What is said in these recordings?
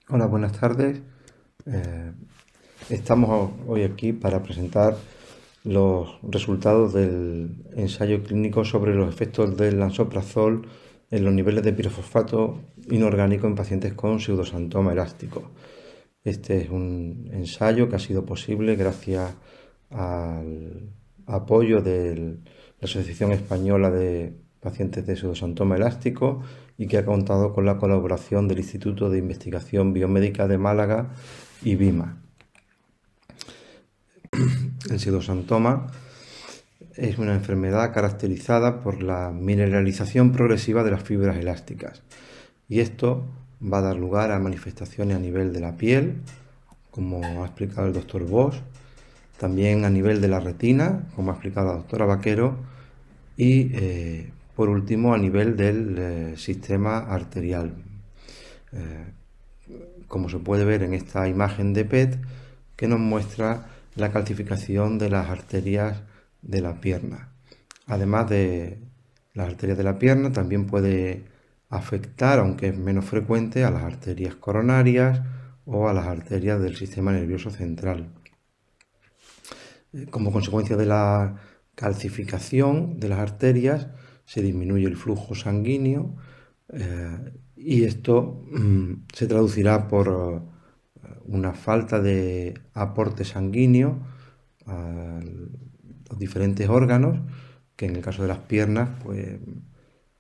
Hola, buenas tardes. Eh, Estamos hoy aquí para presentar los resultados del ensayo clínico sobre los efectos del lansoprazol en los niveles de pirofosfato inorgánico en pacientes con pseudosantoma elástico. Este es un ensayo que ha sido posible gracias al apoyo de la Asociación Española de Pacientes de Pseudosantoma Elástico y que ha contado con la colaboración del Instituto de Investigación Biomédica de Málaga y BIMA. El pseudosantoma es una enfermedad caracterizada por la mineralización progresiva de las fibras elásticas y esto va a dar lugar a manifestaciones a nivel de la piel, como ha explicado el doctor Bosch, también a nivel de la retina, como ha explicado la doctora Vaquero, y por último a nivel del sistema arterial. Como se puede ver en esta imagen de PET que nos muestra la calcificación de las arterias de la pierna. Además de las arterias de la pierna, también puede afectar, aunque es menos frecuente, a las arterias coronarias o a las arterias del sistema nervioso central. Como consecuencia de la calcificación de las arterias, se disminuye el flujo sanguíneo y esto se traducirá por una falta de aporte sanguíneo a los diferentes órganos, que en el caso de las piernas pues,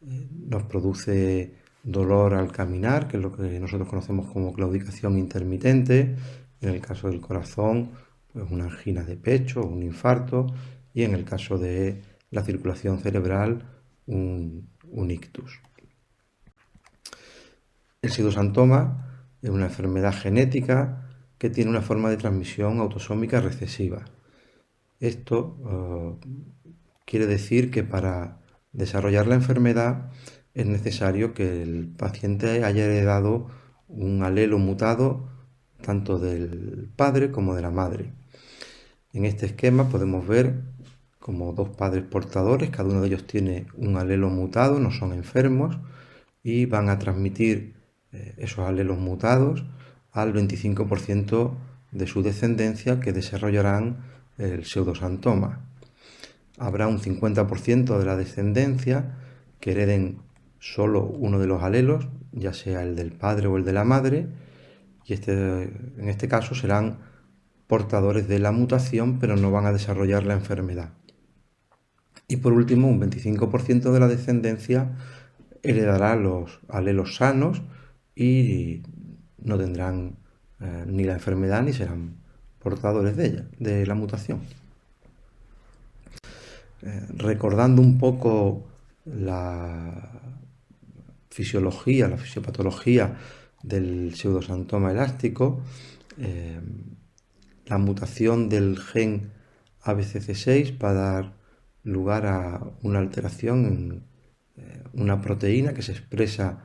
nos produce dolor al caminar, que es lo que nosotros conocemos como claudicación intermitente. En el caso del corazón, pues una angina de pecho, un infarto, y en el caso de la circulación cerebral, un ictus. El pseudosantoma es una enfermedad genética que tiene una forma de transmisión autosómica recesiva. Esto quiere decir que para desarrollar la enfermedad es necesario que el paciente haya heredado un alelo mutado tanto del padre como de la madre. En este esquema podemos ver como dos padres portadores, cada uno de ellos tiene un alelo mutado, no son enfermos y van a transmitir esos alelos mutados al 25% de su descendencia que desarrollarán el pseudosantoma. Habrá un 50% de la descendencia que hereden solo uno de los alelos, ya sea el del padre o el de la madre, y en este caso serán portadores de la mutación, pero no van a desarrollar la enfermedad. Y por último, un 25% de la descendencia heredará los alelos sanos y no tendrán ni la enfermedad ni serán portadores de ella, de la mutación. Recordando un poco la fisiología, la fisiopatología del pseudosantoma elástico, la mutación del gen ABCC6 va a dar lugar a una alteración en una proteína que se expresa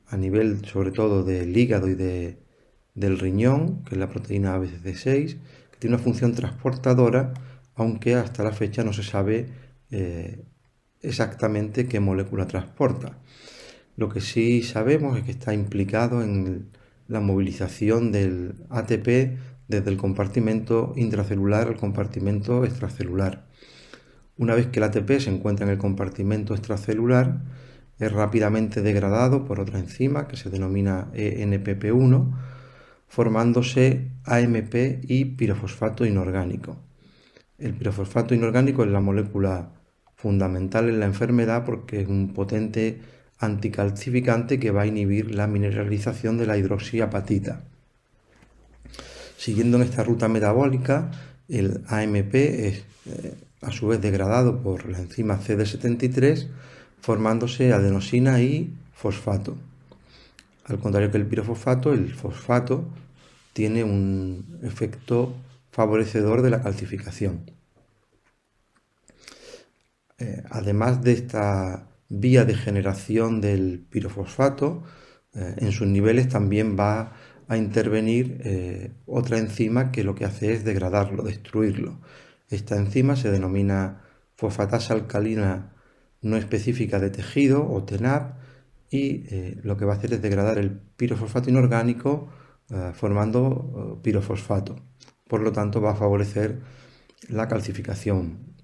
a nivel sobre todo del hígado y del riñón, que es la proteína ABCC6, que tiene una función transportadora, aunque hasta la fecha no se sabe exactamente qué molécula transporta. Lo que sí sabemos es que está implicado en la movilización del ATP desde el compartimento intracelular al compartimento extracelular. Una vez que el ATP se encuentra en el compartimento extracelular, es rápidamente degradado por otra enzima que se denomina ENPP1, formándose AMP y pirofosfato inorgánico. El pirofosfato inorgánico es la molécula fundamental en la enfermedad porque es un potente anticalcificante que va a inhibir la mineralización de la hidroxiapatita. Siguiendo en esta ruta metabólica, el AMP es a su vez degradado por la enzima CD73, formándose adenosina y fosfato. Al contrario que el pirofosfato, el fosfato tiene un efecto favorecedor de la calcificación. Además de esta vía de generación del pirofosfato, en sus niveles también va a intervenir otra enzima que lo que hace es degradarlo, destruirlo. Esta enzima se denomina fosfatasa alcalina no específica de tejido o TENAP y lo que va a hacer es degradar el pirofosfato inorgánico formando pirofosfato. Por lo tanto, va a favorecer la calcificación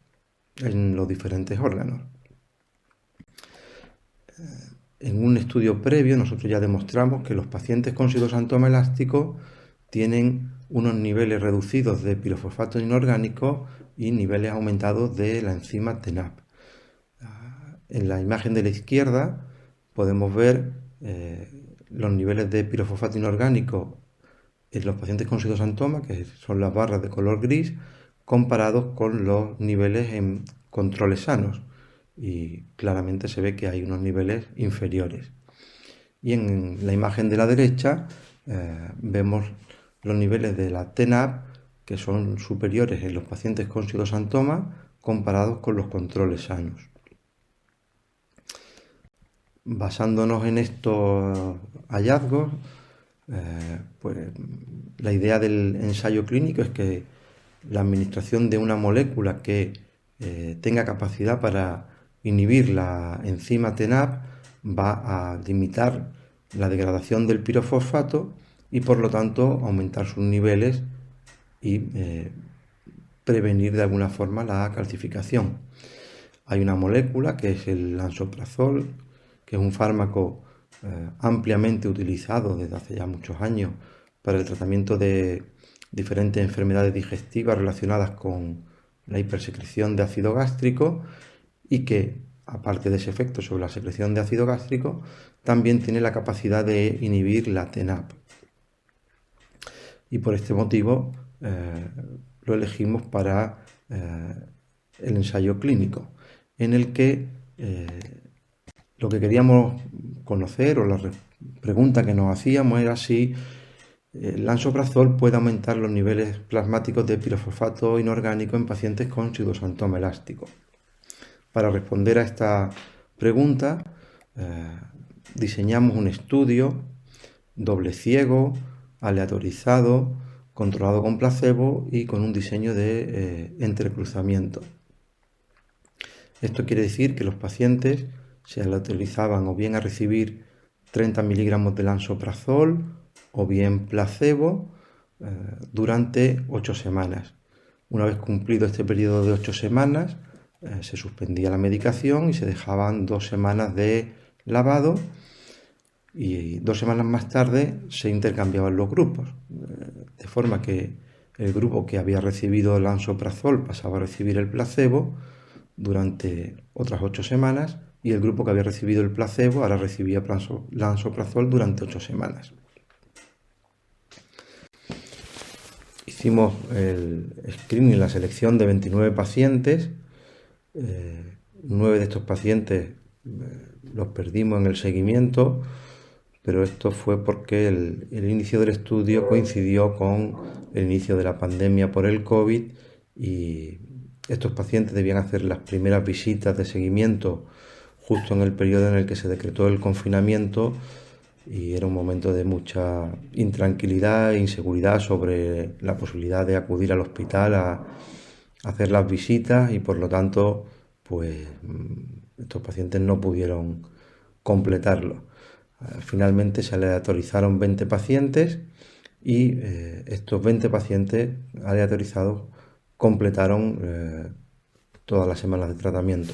en los diferentes órganos. En un estudio previo nosotros ya demostramos que los pacientes con citosantoma elástico tienen unos niveles reducidos de pirofosfato inorgánico y niveles aumentados de la enzima TNAP. En la imagen de la izquierda podemos ver los niveles de pirofosfato inorgánico en los pacientes con citosantoma, que son las barras de color gris, comparados con los niveles en controles sanos. Y claramente se ve que hay unos niveles inferiores. Y en la imagen de la derecha vemos los niveles de la TNAP, que son superiores en los pacientes con citosantoma comparados con los controles sanos. Basándonos en estos hallazgos, pues la idea del ensayo clínico es que la administración de una molécula que tenga capacidad para inhibir la enzima TNAP va a limitar la degradación del pirofosfato y por lo tanto aumentar sus niveles y prevenir de alguna forma la calcificación. Hay una molécula que es el lansoprazol, que es un fármaco ampliamente utilizado desde hace ya muchos años para el tratamiento de diferentes enfermedades digestivas relacionadas con la hipersecreción de ácido gástrico y que, aparte de ese efecto sobre la secreción de ácido gástrico, también tiene la capacidad de inhibir la TNAP. Y por este motivo lo elegimos para el ensayo clínico, en el que lo que queríamos conocer o la pregunta que nos hacíamos era si el lansoprazol puede aumentar los niveles plasmáticos de pirofosfato inorgánico en pacientes con citosantoma elástico. Para responder a esta pregunta, diseñamos un estudio doble ciego, aleatorizado, controlado con placebo y con un diseño de entrecruzamiento. Esto quiere decir que los pacientes se aleatorizaban o bien a recibir 30 miligramos de lansoprazol o bien placebo durante 8 semanas. Una vez cumplido este periodo de 8 semanas, se suspendía la medicación y se dejaban 2 semanas de lavado y 2 semanas más tarde se intercambiaban los grupos, de forma que el grupo que había recibido el lansoprazol pasaba a recibir el placebo durante otras 8 semanas y el grupo que había recibido el placebo ahora recibía lansoprazol durante 8 semanas. Hicimos el screening, la selección de 29 pacientes. 9 de estos pacientes los perdimos en el seguimiento, pero esto fue porque el inicio del estudio coincidió con el inicio de la pandemia por el COVID y estos pacientes debían hacer las primeras visitas de seguimiento justo en el periodo en el que se decretó el confinamiento y era un momento de mucha intranquilidad e inseguridad sobre la posibilidad de acudir al hospital a hacer las visitas y por lo tanto pues estos pacientes no pudieron completarlo. Finalmente se aleatorizaron 20 pacientes y estos 20 pacientes aleatorizados completaron todas las semanas de tratamiento.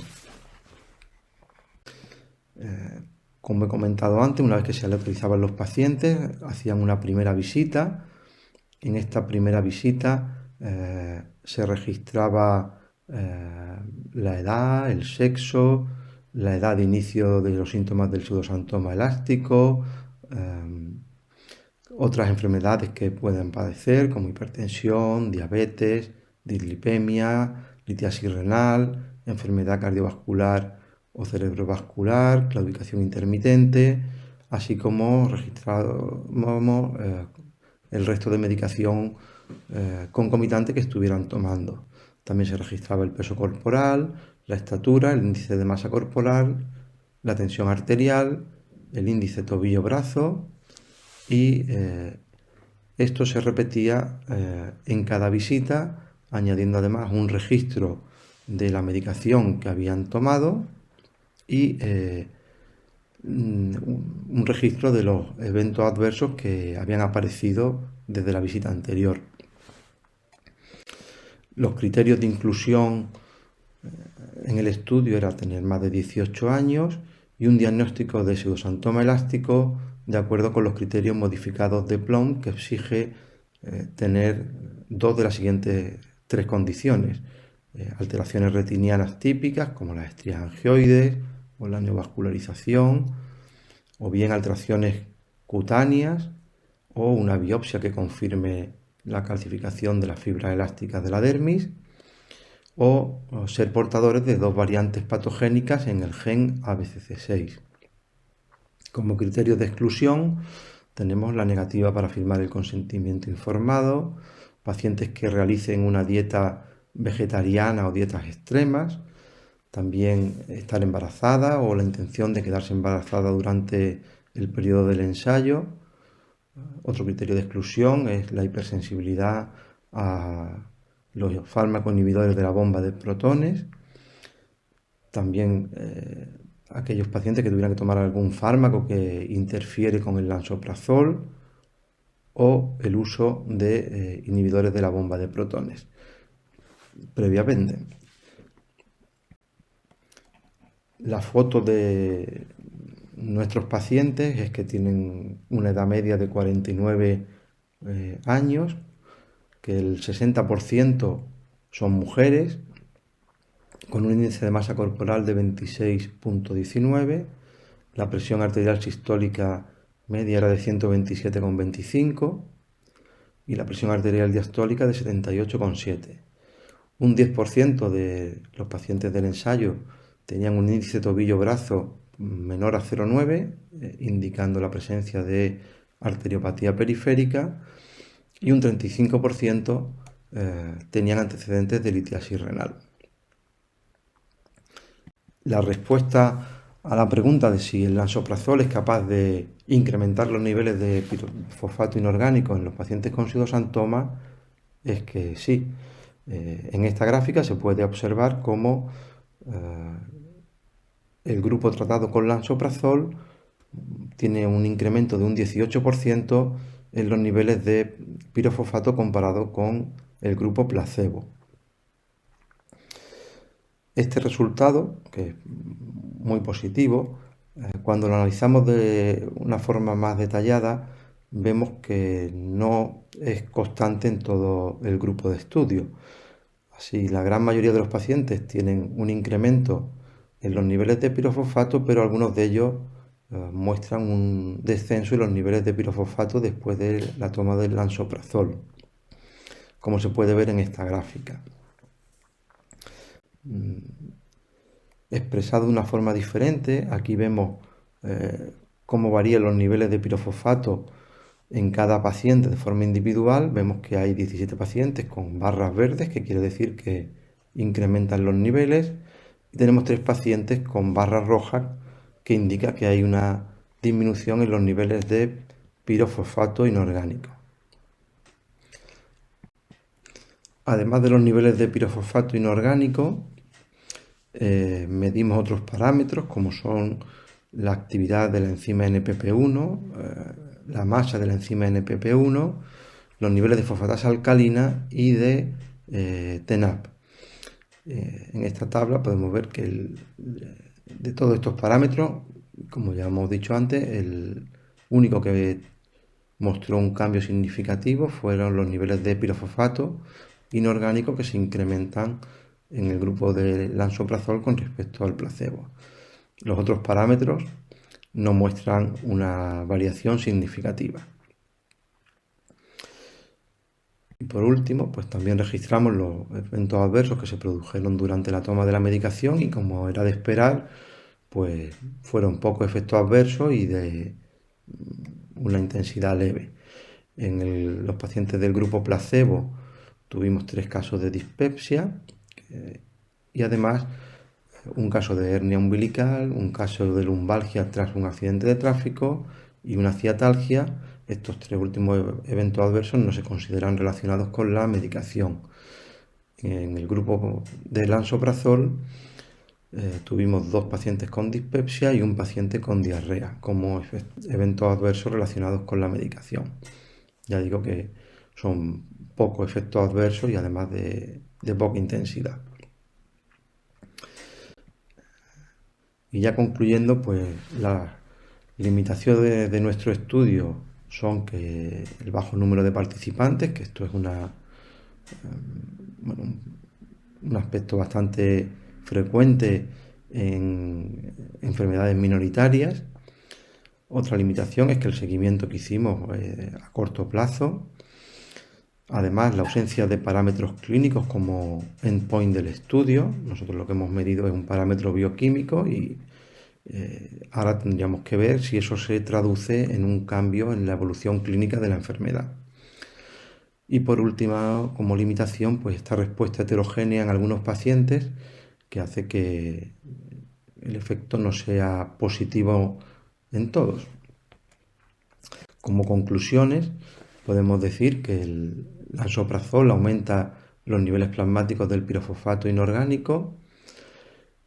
Como he comentado antes, una vez que se aleatorizaban los pacientes, hacían una primera visita. En esta primera visita se registraba la edad, el sexo, la edad de inicio de los síntomas del pseudosantoma elástico, otras enfermedades que pueden padecer como hipertensión, diabetes, dislipemia, litiasis renal, enfermedad cardiovascular o cerebrovascular, claudicación intermitente, así como registramos el resto de medicación concomitante que estuvieran tomando. También se registraba el peso corporal, la estatura, el índice de masa corporal, la tensión arterial, el índice tobillo-brazo y esto se repetía en cada visita, añadiendo además un registro de la medicación que habían tomado y un registro de los eventos adversos que habían aparecido desde la visita anterior. Los criterios de inclusión en el estudio era tener más de 18 años y un diagnóstico de pseudosantoma elástico de acuerdo con los criterios modificados de Plum, que exige tener dos de las siguientes tres condiciones: alteraciones retinianas típicas como las estrías angioides o la neovascularización, o bien alteraciones cutáneas o una biopsia que confirme la calcificación de las fibras elásticas de la dermis, o ser portadores de dos variantes patogénicas en el gen ABCC6. Como criterios de exclusión tenemos la negativa para firmar el consentimiento informado, pacientes que realicen una dieta vegetariana o dietas extremas, también estar embarazada o la intención de quedarse embarazada durante el periodo del ensayo. Otro criterio de exclusión es la hipersensibilidad a los fármacos inhibidores de la bomba de protones. También aquellos pacientes que tuvieran que tomar algún fármaco que interfiere con el lansoprazol o el uso de inhibidores de la bomba de protones previamente. La foto de nuestros pacientes es que tienen una edad media de 49 años, que el 60% son mujeres, con un índice de masa corporal de 26,19, la presión arterial sistólica media era de 127,25 y la presión arterial diastólica de 78,7. Un 10% de los pacientes del ensayo tenían un índice tobillo-brazo menor a 0,9, indicando la presencia de arteriopatía periférica, y un 35% tenían antecedentes de litiasis renal. La respuesta a la pregunta de si el lansoprazol es capaz de incrementar los niveles de pirofosfato inorgánico en los pacientes con pseudosantoma es que sí. En esta gráfica se puede observar cómo el grupo tratado con lansoprazol tiene un incremento de un 18% en los niveles de pirofosfato comparado con el grupo placebo. Este resultado, que es muy positivo, cuando lo analizamos de una forma más detallada, vemos que no es constante en todo el grupo de estudio. Así, la gran mayoría de los pacientes tienen un incremento en los niveles de pirofosfato, pero algunos de ellos muestran un descenso en los niveles de pirofosfato después de la toma del lansoprazol, como se puede ver en esta gráfica. Expresado de una forma diferente, aquí vemos cómo varían los niveles de pirofosfato en cada paciente de forma individual. Vemos que hay 17 pacientes con barras verdes, que quiere decir que incrementan los niveles, y tenemos 3 pacientes con barras rojas, que indica que hay una disminución en los niveles de pirofosfato inorgánico. Además de los niveles de pirofosfato inorgánico, medimos otros parámetros como son la actividad de la enzima NPP1, la masa de la enzima NPP1, los niveles de fosfatasa alcalina y de TNAP. En esta tabla podemos ver que de todos estos parámetros, como ya hemos dicho antes, el único que mostró un cambio significativo fueron los niveles de pirofosfato inorgánico, que se incrementan en el grupo de lansoprazol con respecto al placebo. Los otros parámetros no muestran una variación significativa. Y por último, pues también registramos los eventos adversos que se produjeron durante la toma de la medicación, y como era de esperar, pues fueron pocos efectos adversos y de una intensidad leve. En los pacientes del grupo placebo tuvimos 3 casos de dispepsia y además un caso de hernia umbilical, un caso de lumbalgia tras un accidente de tráfico y una ciatalgia. Estos 3 últimos eventos adversos no se consideran relacionados con la medicación. En el grupo de lansoprazol tuvimos 2 pacientes con dispepsia y un paciente con diarrea como eventos adversos relacionados con la medicación. Ya digo que son pocos efectos adversos y además de poca intensidad. Y ya concluyendo, pues las limitaciones de nuestro estudio son que el bajo número de participantes, que esto es bueno, un aspecto bastante frecuente en enfermedades minoritarias. Otra limitación es que el seguimiento que hicimos a corto plazo. Además, la ausencia de parámetros clínicos como endpoint del estudio. Nosotros lo que hemos medido es un parámetro bioquímico y ahora tendríamos que ver si eso se traduce en un cambio en la evolución clínica de la enfermedad. Y por última, como limitación, pues esta respuesta heterogénea en algunos pacientes que hace que el efecto no sea positivo en todos. Como conclusiones, podemos decir que el lansoprazol aumenta los niveles plasmáticos del pirofosfato inorgánico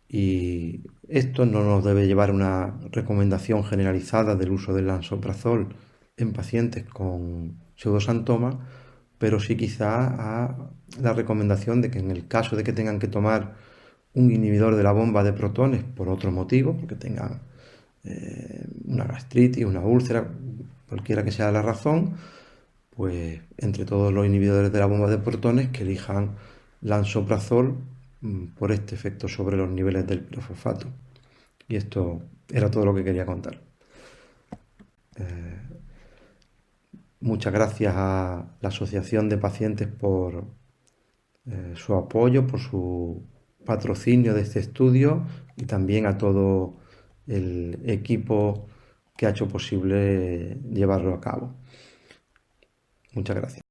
y esto no nos debe llevar a una recomendación generalizada del uso del lansoprazol en pacientes con pseudosantoma, pero sí quizá a la recomendación de que en el caso de que tengan que tomar un inhibidor de la bomba de protones por otro motivo, porque tengan una gastritis, una úlcera, cualquiera que sea la razón, pues entre todos los inhibidores de la bomba de protones que elijan lansoprazol por este efecto sobre los niveles del pirofosfato. Y esto era todo lo que quería contar. Muchas gracias a la Asociación de Pacientes por su apoyo, por su patrocinio de este estudio y también a todo el equipo que ha hecho posible llevarlo a cabo. Muchas gracias.